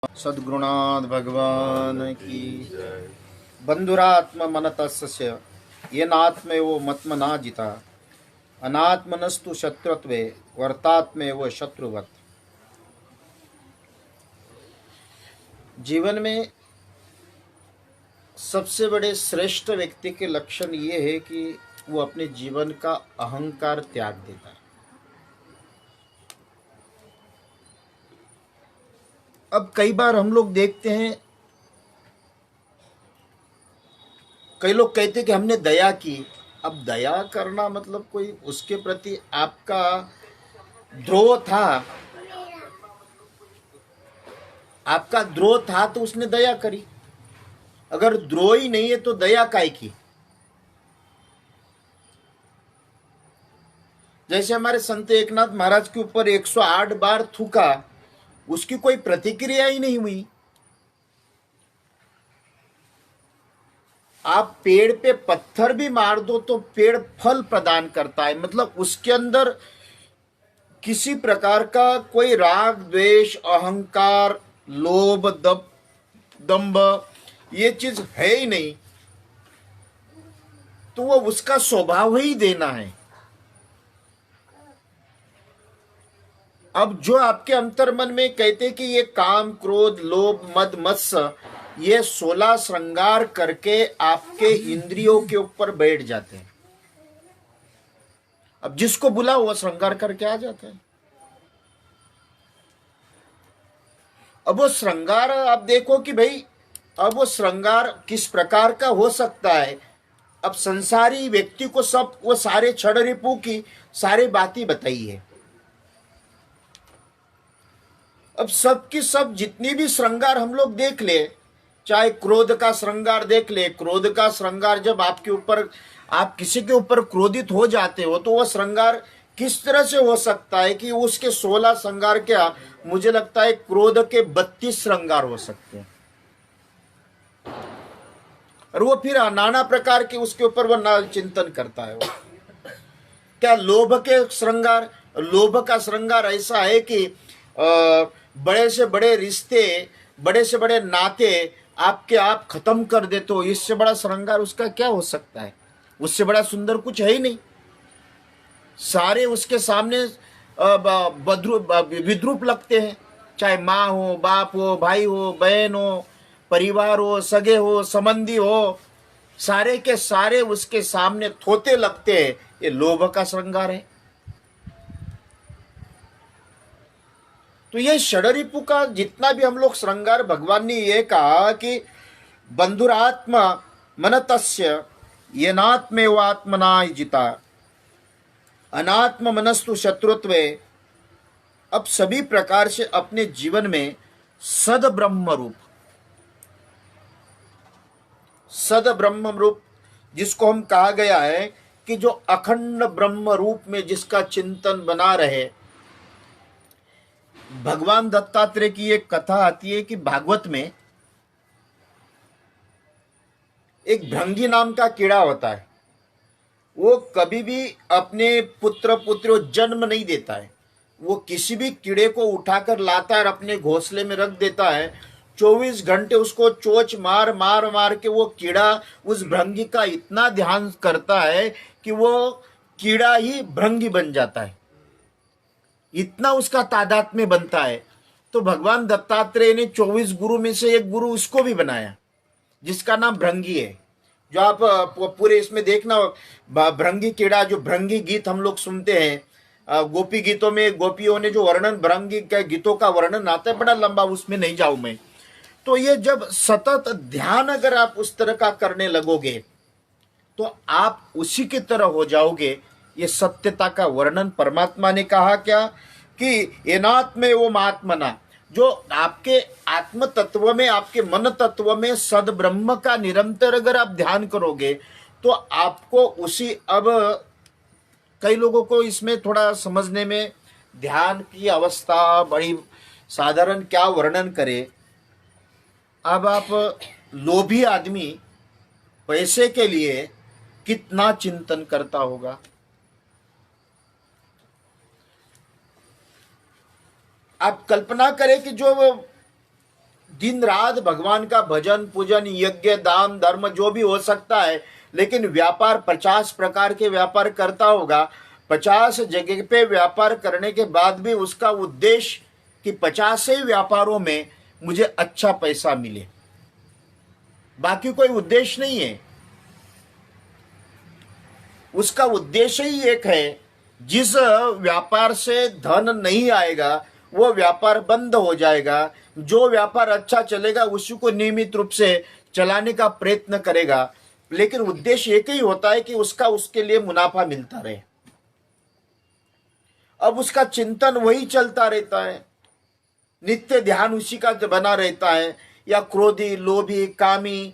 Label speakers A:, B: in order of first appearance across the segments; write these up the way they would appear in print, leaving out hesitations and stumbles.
A: सद्गुरुनाथ भगवान की। बंधुरात्म मनतस्य येनात्मेव मत्मना जिता अनात्मनस्तु शत्रुत्वे वर्तात्मेव शत्रुवत्। जीवन में सबसे बड़े श्रेष्ठ व्यक्ति के लक्षण ये है कि वो अपने जीवन का अहंकार त्याग देता है। अब कई बार हम लोग देखते हैं, कई लोग कहते हैं कि हमने दया की। अब दया करना मतलब कोई उसके प्रति आपका द्रोह था, आपका द्रोह था तो उसने दया करी। अगर द्रोह ही नहीं है तो दया काय की। जैसे हमारे संत एकनाथ महाराज के ऊपर 108 बार थूका, उसकी कोई प्रतिक्रिया ही नहीं हुई। आप पेड़ पे पत्थर भी मार दो तो पेड़ फल प्रदान करता है, मतलब उसके अंदर किसी प्रकार का कोई राग द्वेष अहंकार लोभ दंभ ये चीज है ही नहीं। तो वो उसका स्वभाव ही देना है। अब जो आपके अंतर्मन में कहते कि ये काम क्रोध लोभ मद मत्स्य ये 16 श्रृंगार करके आपके इंद्रियों के ऊपर बैठ जाते हैं। अब जिसको बुला वो श्रृंगार करके आ जाता है। अब वो श्रृंगार आप देखो कि भाई अब वो श्रृंगार किस प्रकार का हो सकता है। अब संसारी व्यक्ति को सब वो सारे छड़ रिपू की सारी बातें बताई है। अब सबकी सब जितनी भी श्रृंगार हम लोग देख ले, चाहे क्रोध का श्रृंगार देख ले। क्रोध का श्रृंगार जब आपके ऊपर आप किसी के ऊपर क्रोधित हो जाते हो तो वह श्रृंगार किस तरह से हो सकता है कि उसके 16 श्रृंगार क्या, मुझे लगता है क्रोध के 32 श्रृंगार हो सकते हैं। और वो फिर नाना प्रकार के उसके ऊपर वो चिंतन करता है। क्या लोभ के श्रृंगार, लोभ का श्रृंगार ऐसा है कि बड़े से बड़े रिश्ते बड़े से बड़े नाते आपके आप खत्म कर देते हो। इससे बड़ा श्रृंगार उसका क्या हो सकता है। उससे बड़ा सुंदर कुछ है ही नहीं। सारे उसके सामने विद्रूप लगते हैं, चाहे माँ हो बाप हो भाई हो बहन हो परिवार हो सगे हो संबंधी हो, सारे के सारे उसके सामने थोते लगते हैं। ये लोभ का श्रृंगार है। तो ये षडरिपु का जितना भी हम लोग श्रृंगार, भगवान ने ये कहा कि बंधुरात्मा मनतस्य येनात्मेवात्मना जिता अनात्म मनस्तु शत्रुत्वे। अब सभी प्रकार से अपने जीवन में सद ब्रह्म रूप जिसको हम कहा गया है कि जो अखंड ब्रह्म रूप में जिसका चिंतन बना रहे। भगवान दत्तात्रेय की एक कथा आती है कि भागवत में एक भृंगी नाम का कीड़ा होता है। वो कभी भी अपने पुत्र पुत्रों जन्म नहीं देता है। वो किसी भी कीड़े को उठाकर लाता है और अपने घोंसले में रख देता है। 24 घंटे उसको चोंच मार मार मार के वो कीड़ा उस भृंगी का इतना ध्यान करता है कि वो कीड़ा ही भृंगी बन जाता है। इतना उसका तादात्म्य बनता है। तो भगवान दत्तात्रेय ने 24 गुरु में से एक गुरु उसको भी बनाया जिसका नाम भृंगी है। जो आप पूरे इसमें देखना, भृंगी कीड़ा, जो भृंगी गीत हम लोग सुनते हैं गोपी गीतों में, गोपियों ने जो वर्णन भृंगी के गीतों का वर्णन आता है बड़ा लंबा, उसमें नहीं जाऊं मैं। तो ये जब सतत ध्यान अगर आप उस तरह का करने लगोगे तो आप उसी की तरह हो जाओगे। ये सत्यता का वर्णन परमात्मा ने कहा क्या कि एनात्मे वो आत्मना, जो आपके आत्म तत्व में आपके मन तत्व में सद ब्रह्म का निरंतर अगर आप ध्यान करोगे तो आपको उसी, अब कई लोगों को इसमें थोड़ा समझने में ध्यान की अवस्था बड़ी साधारण क्या वर्णन करे। अब आप लोभी आदमी पैसे के लिए कितना चिंतन करता होगा। आप कल्पना करें कि जो दिन रात भगवान का भजन पूजन यज्ञ दान धर्म जो भी हो सकता है, लेकिन व्यापार 50 प्रकार के व्यापार करता होगा। 50 जगह पे व्यापार करने के बाद भी उसका उद्देश्य कि 50 ही व्यापारों में मुझे अच्छा पैसा मिले, बाकी कोई उद्देश्य नहीं है। उसका उद्देश्य ही एक है, जिस व्यापार से धन नहीं आएगा वो व्यापार बंद हो जाएगा। जो व्यापार अच्छा चलेगा उसी को नियमित रूप से चलाने का प्रयत्न करेगा, लेकिन उद्देश्य एक ही होता है कि उसके लिए मुनाफा मिलता रहे। अब उसका चिंतन वही चलता रहता है, नित्य ध्यान उसी का बना रहता है, या क्रोधी लोभी कामी।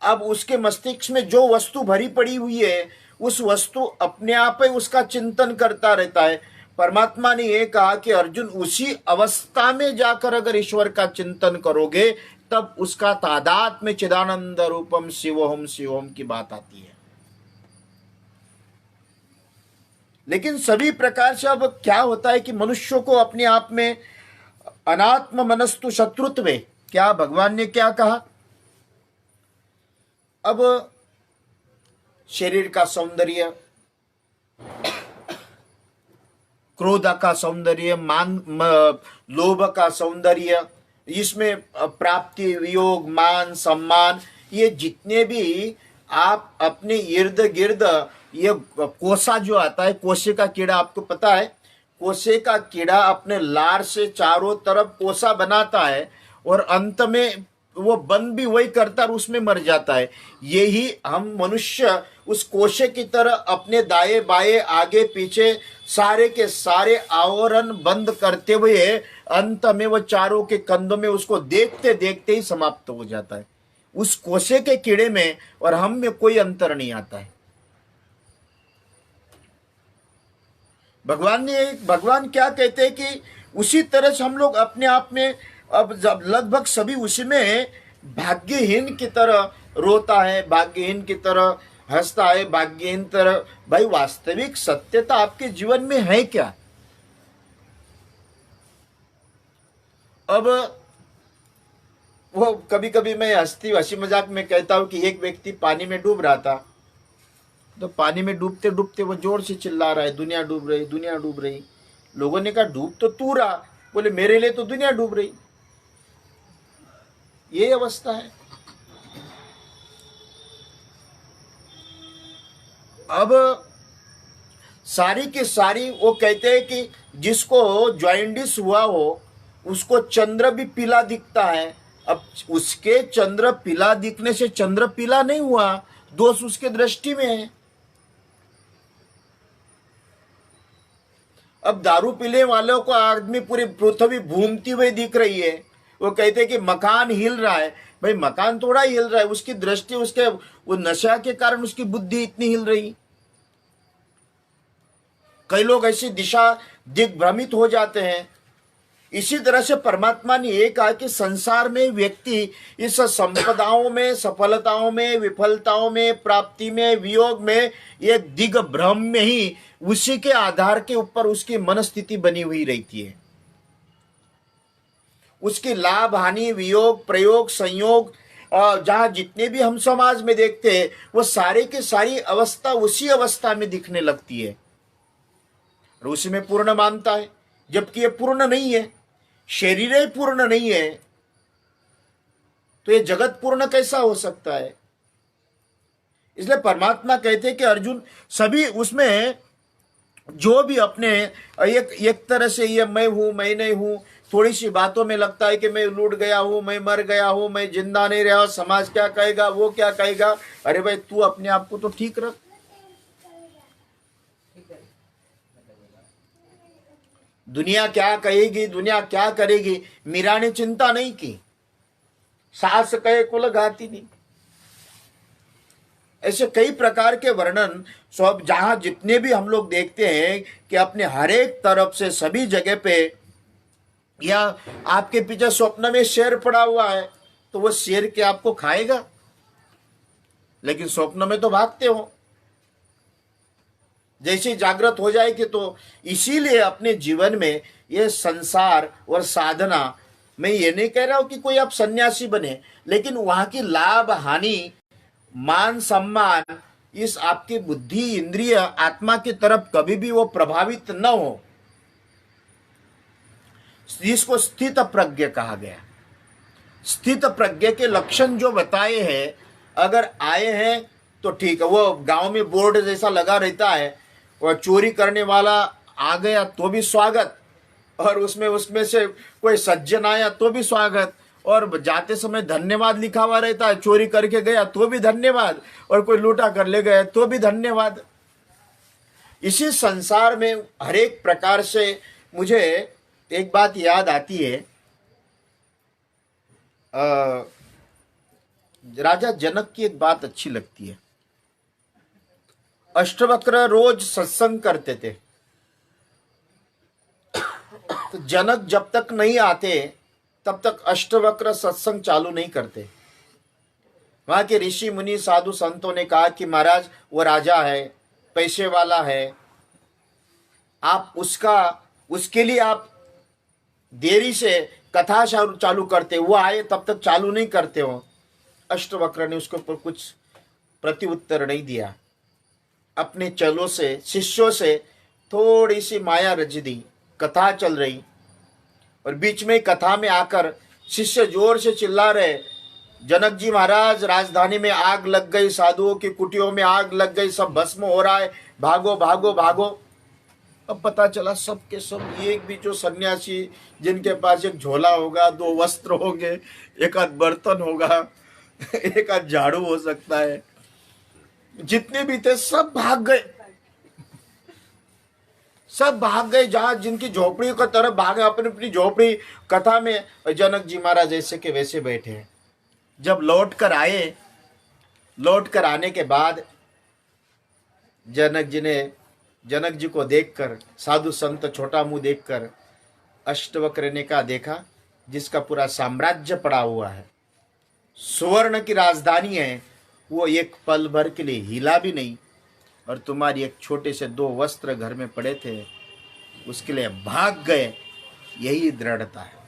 A: अब उसके मस्तिष्क में जो वस्तु भरी पड़ी हुई है उस वस्तु अपने आप ही उसका चिंतन करता रहता है। परमात्मा ने यह कहा कि अर्जुन उसी अवस्था में जाकर अगर ईश्वर का चिंतन करोगे तब उसका तादात्म्य चिदानंद रूपम शिवोहम शिवोहम की बात आती है। लेकिन सभी प्रकार से अब क्या होता है कि मनुष्य को अपने आप में अनात्म मनस्तु शत्रुत्व, क्या भगवान ने क्या कहा? अब शरीर का सौंदर्य, क्रोध का सौंदर्य, लोभ का सौंदर्य, इसमें प्राप्ति वियोग मान सम्मान, ये जितने भी आप अपने इर्द गिर्द, ये कोसा जो आता है, कोसे का कीड़ा आपको पता है, कोसे का कीड़ा अपने लार से चारों तरफ कोसा बनाता है और अंत में वो बंद भी वही करता और उसमें मर जाता है। यही हम मनुष्य उस कोशे की तरह अपने दाएं बाएं आगे पीछे सारे के सारे आवरण बंद करते हुए अंत में वो चारों के कंधों में उसको देखते देखते ही समाप्त हो जाता है। उस कोशे के कीड़े में और हम में कोई अंतर नहीं आता है। भगवान क्या कहते हैं कि उसी तरह से हम लोग अपने आप में अब जब लगभग सभी उसी में भाग्यहीन की तरह रोता है, भाग्यहीन की तरह हंसता है, भाग्यहीन तरह। भाई वास्तविक सत्यता आपके जीवन में है क्या? अब वो कभी कभी मैं हंसी मजाक में कहता हूं कि एक व्यक्ति पानी में डूब रहा था, तो पानी में डूबते डूबते वो जोर से चिल्ला रहा है, दुनिया डूब रही दुनिया डूब रही। लोगों ने कहा डूब तो तू रहा, बोले मेरे लिए तो दुनिया डूब रही। ये अवस्था है। अब सारी की सारी वो कहते हैं कि जिसको जॉइंडिस हुआ हो उसको चंद्र भी पीला दिखता है। अब उसके चंद्र पीला दिखने से चंद्र पीला नहीं हुआ, दोष उसके दृष्टि में है। अब दारू पीने वालों को आदमी पूरी पृथ्वी घूमती हुई दिख रही है, वो कहते हैं कि मकान हिल रहा है। भाई मकान थोड़ा हिल रहा है, उसकी दृष्टि उसके वो नशा के कारण उसकी बुद्धि इतनी हिल रही। कई लोग ऐसी दिशा दिग्भ्रमित हो जाते हैं। इसी तरह से परमात्मा ने ये कहा कि संसार में व्यक्ति इस संपदाओं में, सफलताओं में, विफलताओं में, प्राप्ति में, वियोग में, ये दिग्भ्रम में ही उसी के आधार के ऊपर उसकी मनस्थिति बनी हुई रहती है। उसकी लाभ हानि वियोग प्रयोग संयोग जहां जितने भी हम समाज में देखते हैं वो सारे की सारी अवस्था उसी अवस्था में दिखने लगती है और उसी में पूर्ण मानता है, जबकि ये पूर्ण नहीं है। शरीर ही पूर्ण नहीं है तो ये जगत पूर्ण कैसा हो सकता है? इसलिए परमात्मा कहते हैं कि अर्जुन सभी उसमें जो भी अपने एक तरह से ये मैं हूं मैं नहीं हूं, थोड़ी सी बातों में लगता है कि मैं लूट गया हूं, मैं मर गया हूं, मैं जिंदा नहीं रहा, समाज क्या कहेगा, वो क्या कहेगा। अरे भाई तू अपने आप को तो ठीक रख। दुनिया क्या कहेगी, दुनिया क्या करेगी, मीरा ने चिंता नहीं की। सास कहे कुल घाती नहीं। ऐसे कई प्रकार के वर्णन सब जहां जितने भी हम लोग देखते हैं कि अपने हर एक तरफ से सभी जगह पे, या आपके पीछे स्वप्न में शेर पड़ा हुआ है तो वो शेर के आपको खाएगा, लेकिन स्वप्न में तो भागते हो। जैसे जागृत हो जाएगी तो इसीलिए अपने जीवन में ये संसार और साधना मैं ये नहीं कह रहा हूं कि कोई आप सन्यासी बने, लेकिन वहां की लाभ हानि, मान सम्मान, इस आपकी बुद्धि इंद्रिय आत्मा की तरफ कभी भी वो प्रभावित न हो, जिसको स्थित प्रज्ञ कहा गया। स्थित प्रज्ञ के लक्षण जो बताए हैं, अगर आए हैं तो ठीक है। वो गांव में बोर्ड जैसा लगा रहता है, और चोरी करने वाला आ गया तो भी स्वागत, और उसमें उसमें से कोई सज्जन आया तो भी स्वागत, और जाते समय धन्यवाद लिखा हुआ रहता है, चोरी करके गया तो भी धन्यवाद, और कोई लूटा कर ले गया तो भी धन्यवाद। इसी संसार में हर एक प्रकार से मुझे एक बात याद आती है, राजा जनक की एक बात अच्छी लगती है। अष्टवक्र रोज सत्संग करते थे, तो जनक जब तक नहीं आते तब तक अष्टवक्र सत्संग चालू नहीं करते। वहां के ऋषि मुनि साधु संतों ने कहा कि महाराज वो राजा है, पैसे वाला है, आप उसके लिए आप देरी से कथा चालू करते, वो आए तब तक चालू नहीं करते हो। अष्टवक्र ने उसके ऊपर कुछ प्रत्युत्तर नहीं दिया। अपने चलो से शिष्यों से थोड़ी सी माया रच दी। कथा चल रही, और बीच में कथा में आकर शिष्य जोर से चिल्ला रहे, जनक जी महाराज राजधानी में आग लग गई, साधुओं की कुटियों में आग लग गई, सब भस्म हो रहा है, भागो भागो भागो। अब पता चला सब के सब एक भी जो सन्यासी जिनके पास एक झोला होगा, दो वस्त्र होंगे, एक आध बर्तन होगा, एक आध झाड़ू हो सकता है, जितने भी थे सब भाग गए। सब भाग गए, जहां जिनकी झोपड़ी की तरफ भागे, अपनी अपनी झोपड़ी। कथा में जनक जी महाराज ऐसे के वैसे बैठे हैं। जब लौट कर आने के बाद जनक जी को देखकर, साधु संत छोटा मुंह देखकर अष्टवक्र ने कहा, देखा जिसका पूरा साम्राज्य पड़ा हुआ है, सुवर्ण की राजधानी है, वो एक पल भर के लिए हिला भी नहीं, और तुम्हारी एक छोटे से दो वस्त्र घर में पड़े थे, उसके लिए भाग गए। यही दृढ़ता है।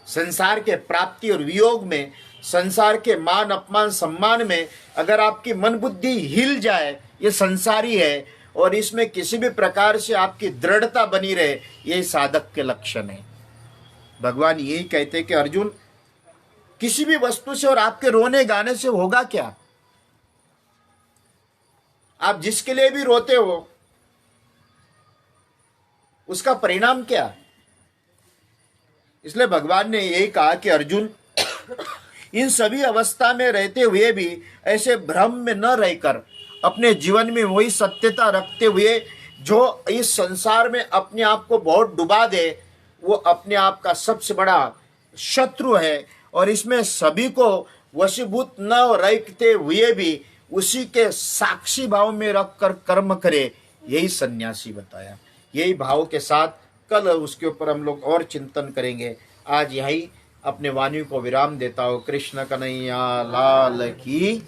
A: संसार के प्राप्ति और वियोग में, संसार के मान अपमान सम्मान में अगर आपकी मन बुद्धि हिल जाए, ये संसारी है, और इसमें किसी भी प्रकार से आपकी दृढ़ता बनी रहे, यही साधक के लक्षण है। भगवान यही कहते कि अर्जुन, किसी भी वस्तु से और आपके रोने गाने से होगा क्या? आप जिसके लिए भी रोते हो, उसका परिणाम क्या? इसलिए भगवान ने यही कहा कि अर्जुन, इन सभी अवस्था में रहते हुए भी ऐसे भ्रम में न रहकर अपने जीवन में वही सत्यता रखते हुए, जो इस संसार में अपने आप को बहुत डुबा दे, वो अपने आप का सबसे बड़ा शत्रु है। और इसमें सभी को वशीभूत न रखते हुए भी उसी के साक्षी भाव में रखकर कर्म करे, यही सन्यासी बताया। यही भाव के साथ कल उसके ऊपर हम लोग और चिंतन करेंगे। आज यही अपने वाणी को विराम देता हूँ। कृष्ण कन्हैया लाल की।